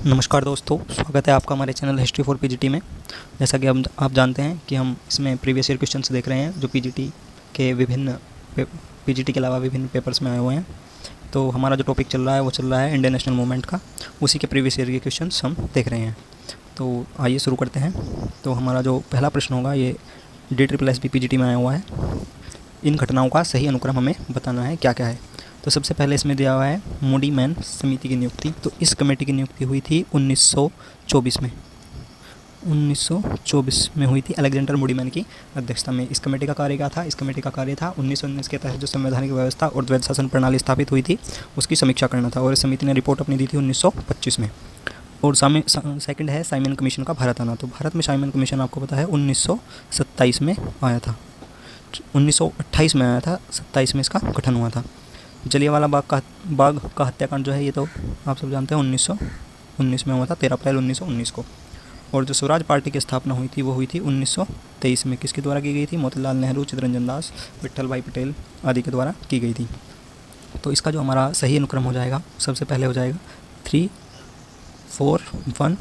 नमस्कार दोस्तों, स्वागत है आपका हमारे चैनल हिस्ट्री फॉर पीजीटी में। जैसा कि आप जानते हैं कि हम इसमें प्रीवियस ईयर क्वेश्चंस देख रहे हैं जो पीजीटी के पीजीटी के अलावा विभिन्न पेपर्स में आए हुए हैं। तो हमारा जो टॉपिक चल रहा है वो चल रहा है इंडियन नेशनल मूवमेंट का। उसी के प्रीवियस ईयर के क्वेश्चंस हम देख रहे हैं। तो आइए शुरू करते हैं। तो हमारा जो पहला प्रश्न होगा ये DSSB पीजीटी में आया हुआ है। इन घटनाओं का सही अनुक्रम हमें बताना है क्या क्या है। तो सबसे पहले इसमें दिया हुआ है मूडी मैन समिति की नियुक्ति। तो इस कमेटी की नियुक्ति हुई थी 1924 में 1924 में हुई थी अलेक्जेंडर मूडी मैन की अध्यक्षता में। इस कमेटी का कार्य क्या था? इस कमेटी का कार्य था 1919 के तहत जो संवैधानिक व्यवस्था और द्वैध शासन प्रणाली स्थापित हुई थी उसकी समीक्षा करना था। और इस समिति ने रिपोर्ट अपनी दी थी 1925 में। और सेकंड है साइमन कमीशन का भारत आना। तो भारत में साइमन कमीशन आपको पता है 1927 में आया था, 1928 में आया था, 27 में इसका गठन हुआ था। जलियांवाला बाग का हत्याकांड जो है ये तो आप सब जानते हैं 1919 में हुआ था, 13 अप्रैल 1919 को। और जो स्वराज पार्टी की स्थापना हुई थी वो हुई थी 1923 में। किसके द्वारा की गई थी? मोतीलाल नेहरू, चित्तरंजन दास, विट्ठल भाई पटेल आदि के द्वारा की गई थी। तो इसका जो हमारा सही अनुक्रम हो जाएगा, सबसे पहले हो जाएगा 3, 4, 1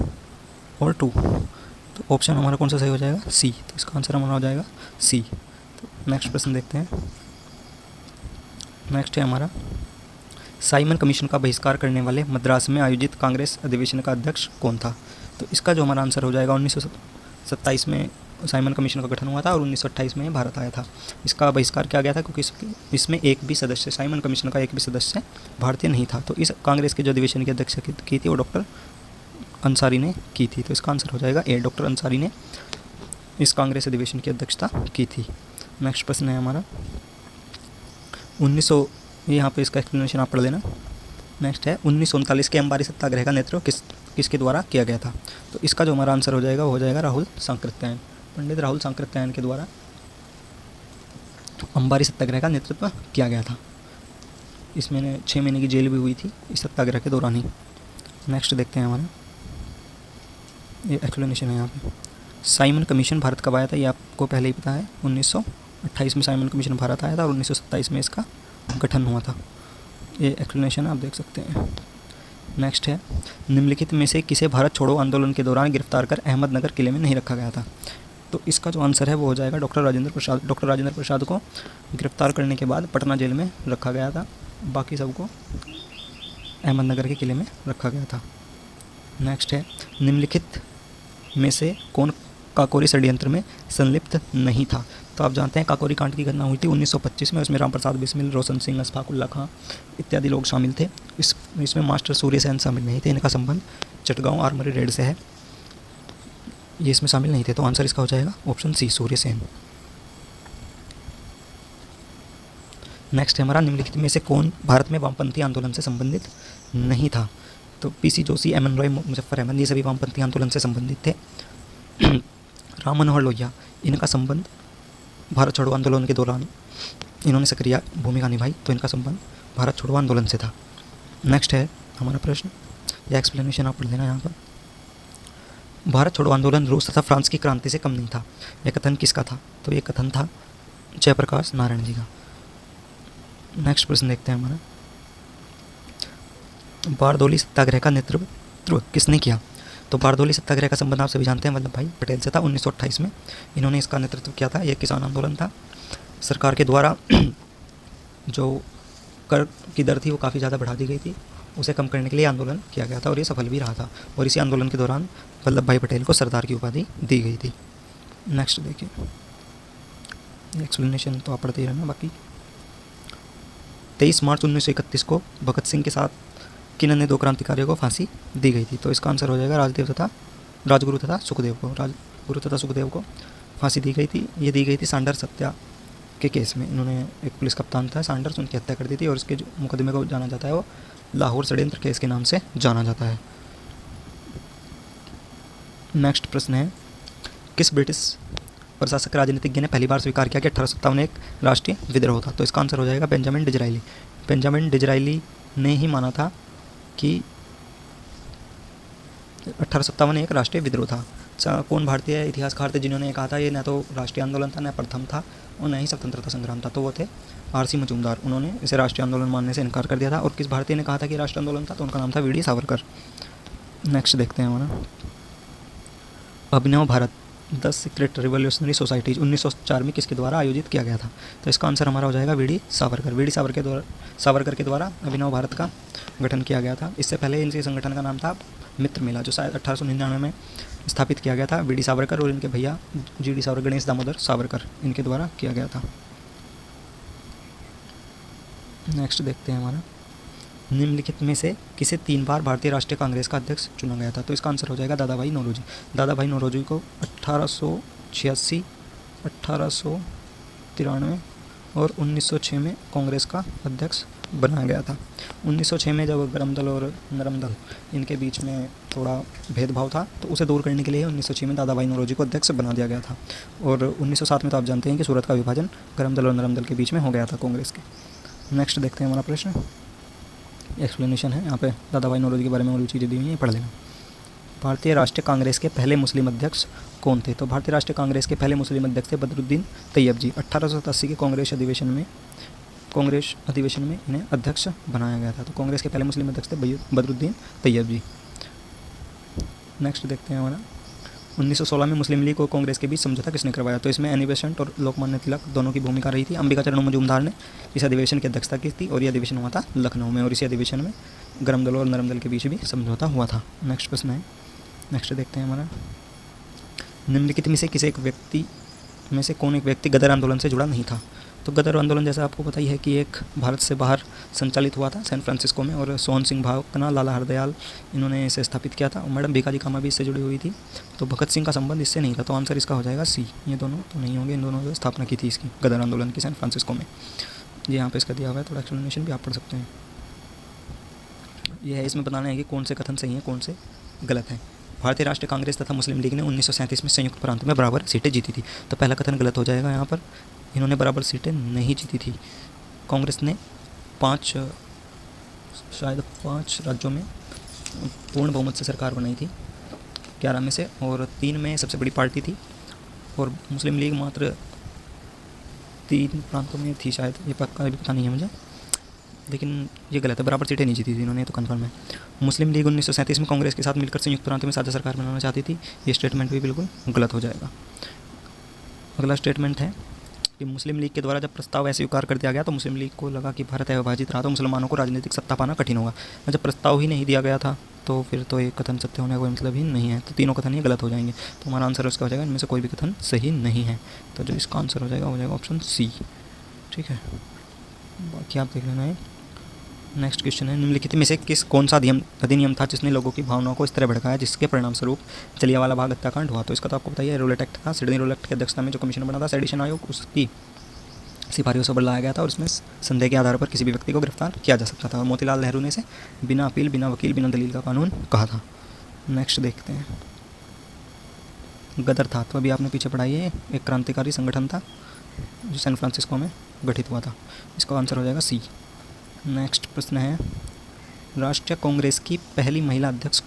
और 2। तो ऑप्शन हमारा कौन सा सही हो जाएगा? सी। तो इसका आंसर हमारा हो जाएगा सी। तो नेक्स्ट प्रश्न देखते हैं। नेक्स्ट है हमारा साइमन कमीशन का बहिष्कार करने वाले मद्रास में आयोजित कांग्रेस अधिवेशन का अध्यक्ष कौन था? तो इसका जो हमारा आंसर हो जाएगा 1927 में साइमन कमीशन का गठन हुआ था और 1928 में भारत आया था। इसका बहिष्कार किया गया था क्योंकि इसमें एक भी सदस्य, साइमन कमीशन का एक भी सदस्य भारतीय नहीं था। तो इस कांग्रेस के जो अधिवेशन की अध्यक्षता की थी वो डॉक्टर अंसारी ने की थी। तो इसका आंसर हो जाएगा ए, डॉक्टर अंसारी ने इस कांग्रेस अधिवेशन की अध्यक्षता की थी। नेक्स्ट प्रश्न है हमारा 1900, यहाँ पे इसका एक्सप्लेनेशन आप पढ़ लेना। नेक्स्ट है 1939 के अंबारी सत्याग्रह का नेतृत्व किसके द्वारा किया गया था? तो इसका जो हमारा आंसर हो जाएगा वो हो जाएगा राहुल सांकृत्यायन, पंडित राहुल सांकृत्यायन के द्वारा अंबारी सत्याग्रह का नेतृत्व किया गया था। इसमें 6 महीने की जेल भी हुई थी इस सत्याग्रह के दौरान ही। नेक्स्ट देखते हैं हमारा, ये एक्सप्लेनेशन है यहाँ पे। साइमन कमीशन भारत कब आया था? ये आपको पहले ही पता है, 1928 में साइमन कमीशन भारत आया था और 1927 में इसका गठन हुआ था। ये एक्सप्लेनेशन आप देख सकते हैं। नेक्स्ट है निम्नलिखित में से किसे भारत छोड़ो आंदोलन के दौरान गिरफ्तार कर अहमदनगर किले में नहीं रखा गया था? तो इसका जो आंसर है वो हो जाएगा डॉक्टर राजेंद्र प्रसाद। डॉक्टर राजेंद्र प्रसाद को गिरफ्तार करने के बाद पटना जेल में रखा गया था, बाकी सबको अहमदनगर के किले में रखा गया था। नेक्स्ट है निम्नलिखित में से कौन काकोरी षड्यंत्र में संलिप्त नहीं था? तो आप जानते हैं काकोरी कांड की घटना हुई थी 1925 में। उसमें रामप्रसाद बिस्मिल, रोशन सिंह, अशफाकुल्ला खां इत्यादि लोग शामिल थे। इसमें मास्टर सूर्य सेन शामिल नहीं थे। इनका संबंध चटगांव आर्मरी रेड से है, ये इसमें शामिल नहीं थे। तो आंसर इसका हो जाएगा option C, Surya Sen. Next है हमारा निम्नलिखित में से कौन भारत में वामपंथी आंदोलन से संबंधित नहीं था? तो PC जोशी, MN रॉय, मुजफ्फर अहमद ये सभी वामपंथी आंदोलन से संबंधित थे। राम मनोहर लोहिया, इनका संबंध भारत छोड़ो आंदोलन के दौरान इन्होंने सक्रिय भूमिका निभाई, तो इनका संबंध भारत छोड़ो आंदोलन से था। नेक्स्ट है हमारा प्रश्न, यह एक्सप्लेनेशन आप पढ़ लेना यहाँ पर। भारत छोड़ो आंदोलन रूस तथा फ्रांस की क्रांति से कम नहीं था, यह कथन किसका था? तो ये कथन था जयप्रकाश नारायण जी का। नेक्स्ट प्रश्न देखते हैं हमारा, बारदोली सत्याग्रह का नेतृत्व किसने किया? तो बारदोली सत्याग्रह का संबंध आप सभी जानते हैं वल्लभ भाई पटेल से था। 1928 में इन्होंने इसका नेतृत्व किया था। यह किसान आंदोलन था। सरकार के द्वारा जो कर की दर थी वो काफ़ी ज़्यादा बढ़ा दी गई थी, उसे कम करने के लिए आंदोलन किया गया था और ये सफल भी रहा था। और इसी आंदोलन के दौरान वल्लभ भाई पटेल को सरदार की उपाधि दी गई थी। नेक्स्ट देखिए, एक्सप्लेनेशन तो आप पढ़ते ही रहना। बाकी 23 मार्च 1931 को भगत सिंह के साथ किन अन्य 2 क्रांतिकारियों को फांसी दी गई थी? तो इसका आंसर हो जाएगा राजगुरु तथा सुखदेव को। राजगुरु तथा सुखदेव को फांसी दी गई थी। ये दी गई थी सांडर्स हत्या के केस में। इन्होंने, एक पुलिस कप्तान था सांडर्स, उनकी हत्या कर दी थी और इसके जो मुकदमे को जाना जाता है वो लाहौर षड्यंत्र केस के नाम से जाना जाता है। नेक्स्ट प्रश्न है किस ब्रिटिश प्रशासक राजनीतिज्ञ ने पहली बार स्वीकार किया कि 1857 एक राष्ट्रीय विद्रोह था? तो इसका आंसर हो जाएगा बेंजामिन डिज़रायली। बेंजामिन डिज़रायली ने ही माना था कि 1857 एक राष्ट्रीय विद्रोह था। कौन भारतीय इतिहासकार थे जिन्होंने कहा था ये न तो राष्ट्रीय आंदोलन था, न प्रथम था और न ही स्वतंत्रता संग्राम था? तो वो थे RC मजूमदार। उन्होंने इसे राष्ट्रीय आंदोलन मानने से इनकार कर दिया था। और किस भारतीय ने कहा था कि राष्ट्रीय आंदोलन था? तो उनका नाम था VD सावरकर। नेक्स्ट देखते हैं हमारा अभिनव भारत 10 सीक्रेट रिवोल्यूशनरी सोसाइटीज 1904 में किसके द्वारा आयोजित किया गया था। तो इसका आंसर हमारा हो जाएगा वीडी सावरकर के द्वारा अभिनव भारत का गठन किया गया था। इससे पहले इनके संगठन का नाम था मित्र मेला, जो शायद 1899 में स्थापित किया गया था वीडी सावरकर और इनके भैया जीडी सावरकर, गणेश दामोदर सावरकर, इनके द्वारा किया गया था। नेक्स्ट देखते हैं हमारा निम्नलिखित में से किसे 3 बार भारतीय राष्ट्रीय कांग्रेस का अध्यक्ष चुना गया था। तो इसका आंसर हो जाएगा दादा भाई नौरोजी। दादा भाई नौरोजी को 1886, 1893 और 1906 में कांग्रेस का अध्यक्ष बनाया गया था। 1906 में जब गरम दल और नरम दल इनके बीच में थोड़ा भेदभाव था, तो उसे दूर करने के लिए 1906 में दादा भाई नौरोजी को अध्यक्ष बना दिया गया था। और 1907 में तो आप जानते हैं कि सूरत का विभाजन गरम दल और नरम दल के बीच में हो गया था कांग्रेस के। नेक्स्ट देखते हैं हमारा प्रश्न, एक्सप्लेनेशन है यहाँ पे दादा भाई नौरोजी के बारे में और भी चीज़ें दी हुई हैं, पढ़ लेना। भारतीय राष्ट्रीय कांग्रेस के पहले मुस्लिम अध्यक्ष कौन थे। तो भारतीय राष्ट्रीय कांग्रेस के पहले मुस्लिम अध्यक्ष थे बदरुद्दीन तैयब जी। 1887 के कांग्रेस अधिवेशन में इन्हें अध्यक्ष बनाया गया था। तो कांग्रेस के पहले मुस्लिम अध्यक्ष थे बदरुद्दीन तैयब जी। नेक्स्ट देखते हैं हमारा 1916 में मुस्लिम लीग और कांग्रेस के बीच समझौता किसने करवाया। तो इसमें एनी बेसेंट और लोकमान्य तिलक दोनों की भूमिका रही थी। अंबिका चरण मजूमदार ने इस अधिवेशन की अध्यक्षता की थी और यह अधिवेशन हुआ था लखनऊ में, और इसी अधिवेशन में गरम दल और नरम दल के बीच भी समझौता हुआ था। नेक्स्ट प्रश्न है, नेक्स्ट देखते हैं हमारा निम्नलिखित में से किसी एक व्यक्ति में से कौन एक व्यक्ति गदर आंदोलन से जुड़ा नहीं था। तो गदर आंदोलन जैसा आपको पता ही है कि एक भारत से बाहर संचालित हुआ था सैन फ्रांसिस्को में, और सोहन सिंह भावकना, लाला हरदयाल, इन्होंने इसे स्थापित किया था। और मैडम भीखाजी कामा भी इससे जुड़ी हुई थी। तो भगत सिंह का संबंध इससे नहीं था, तो आंसर इसका हो जाएगा सी। ये दोनों तो नहीं होंगे, इन दोनों ने स्थापना की थी इसकी गदर आंदोलन की सैन फ्रांसिस्को में। ये यहाँ पे इसका दिया हुआ है, थोड़ा एक्सप्लेनेशन भी आप पढ़ सकते हैं। यह है, इसमें बताना है कि कौन से कथन सही हैं कौन से गलत हैं। भारतीय राष्ट्रीय कांग्रेस तथा मुस्लिम लीग ने 1937 में संयुक्त प्रांत में बराबर सीटें जीती थी। तो पहला कथन गलत हो जाएगा यहाँ पर, इन्होंने बराबर सीटें नहीं जीती थी। कांग्रेस ने 5 राज्यों में पूर्ण बहुमत से सरकार बनाई थी, 11 में से, और 3 में सबसे बड़ी पार्टी थी, और मुस्लिम लीग मात्र 3 प्रांतों में थी शायद, ये पक्का भी पता नहीं है मुझे, लेकिन ये गलत है, बराबर सीटें नहीं जीती थी इन्होंने, तो कन्फर्म है। मुस्लिम लीग 1937 में कांग्रेस के साथ मिलकर संयुक्त प्रांत में साझा सरकार बनाना चाहती थी, ये स्टेटमेंट भी बिल्कुल गलत हो जाएगा। अगला स्टेटमेंट है कि मुस्लिम लीग के द्वारा जब प्रस्ताव अस्वीकार कर दिया गया तो मुस्लिम लीग को लगा कि भारत अविभाजित रहा तो मुसलमानों को राजनीतिक सत्ता पाना कठिन होगा। जब प्रस्ताव ही नहीं दिया गया था तो फिर तो एक कथन सत्य होने का कोई मतलब ही नहीं है, तो तीनों कथन ही गलत हो जाएंगे। तो हमारा आंसर उसका हो जाएगा इनमें से कोई भी कथन सही नहीं है, तो जो इसका आंसर हो जाएगा ऑप्शन सी। ठीक है, बाकी आप देख लेना है। नेक्स्ट क्वेश्चन है, निम्नलिखित में से कौन सा अधिनियम था जिसने लोगों की भावनाओं को इस तरह भड़काया जिसके परिणाम स्वरूप जलियांवाला बाग हत्याकांड हुआ। तो इसका तो आपको बताइए, रूलेट एक्ट था। सिडनी रूलेट की अध्यक्षता में जो कमीशन बना था सेडिशन आयोग, उसकी सिफारिशों से बदलाया गया था, और इसमें संदेह के आधार पर किसी भी व्यक्ति को गिरफ्तार किया जा सकता था। और मोतीलाल नेहरू ने इसे बिना अपील, बिना वकील, बिना दलील का कानून कहा था। नेक्स्ट देखते हैं, गदर था तो अभी आपने पीछे पढ़ाई है, एक क्रांतिकारी संगठन था जो सैन फ्रांसिस्को में गठित हुआ था। इसका आंसर हो जाएगा सी। नेक्स्ट प्रश्न है, राष्ट्रीय कांग्रेस की पहली महिला अध्यक्ष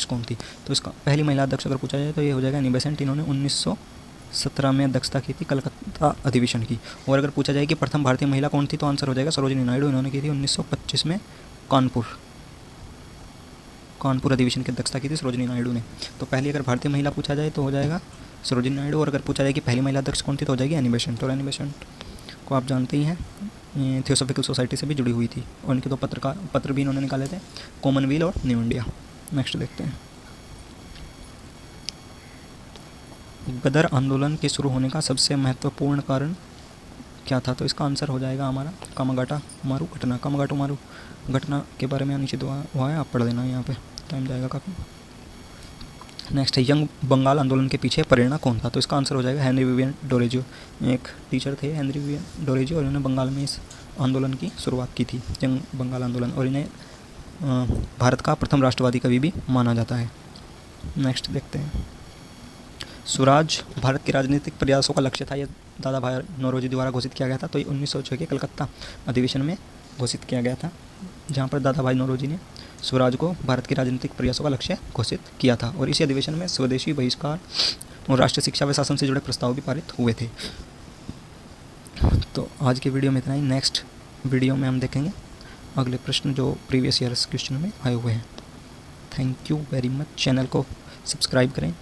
कौन थी। तो इसका पहली महिला अध्यक्ष अगर पूछा जाए तो ये हो जाएगा एनी बेसेंट। इन्होंने 1917 में अध्यक्षता की थी कलकत्ता अधिवेशन की। और अगर पूछा जाए कि प्रथम भारतीय महिला कौन थी तो आंसर हो जाएगा सरोजिनी नायडू। इन्होंने की थी 1925 में कानपुर अधिवेशन की अध्यक्षता की थी सरोजिनी नायडू ने। तो पहली अगर भारतीय महिला पूछा जाए तो हो जाएगा सरोजिनी नायडू, और अगर पूछा जाए कि पहली महिला अध्यक्ष कौन थी तो हो जाएगी एनी बेसेंट। और एनी बेसेंट को आप जानते ही हैं, थियोसॉफिकल सोसाइटी से भी जुड़ी हुई थी, और इनके 2 पत्र भी इन्होंने निकाले थे, कॉमनवेल्थ और न्यू इंडिया। नेक्स्ट देखते हैं, गदर आंदोलन के शुरू होने का सबसे महत्वपूर्ण कारण क्या था। तो इसका आंसर हो जाएगा हमारा कामागाटा मारू घटना। कामागाटू मारू घटना के बारे में नीचे हुआ है, आप पढ़ लेना, यहाँ पे टाइम जाएगा काफ़ी। नेक्स्ट है, यंग बंगाल आंदोलन के पीछे प्रेरणा कौन था। तो इसका आंसर हो जाएगा हेनरी विवियन डोरेजियो। एक टीचर थे हेनरी विवियन डोरेजियो, और इन्होंने बंगाल में इस आंदोलन की शुरुआत की थी, यंग बंगाल आंदोलन, और इन्हें भारत का प्रथम राष्ट्रवादी कवि भी माना जाता है। नेक्स्ट देखते हैं, स्वराज भारत के राजनीतिक प्रयासों का लक्ष्य था, यह दादा भाई नौरोजी द्वारा घोषित किया गया था। तो ये 1906 के कलकत्ता अधिवेशन में घोषित किया गया था, जहाँ पर दादा भाई नौरोजी ने स्वराज को भारत के राजनीतिक प्रयासों का लक्ष्य घोषित किया था। और इसी अधिवेशन में स्वदेशी बहिष्कार और राष्ट्रीय शिक्षा व शासन से जुड़े प्रस्ताव भी पारित हुए थे। तो आज की वीडियो में इतना ही। नेक्स्ट वीडियो में हम देखेंगे अगले प्रश्न जो प्रीवियस ईयर्स क्वेश्चन में आए हुए हैं। Thank you very much. Channel को सब्सक्राइब करें।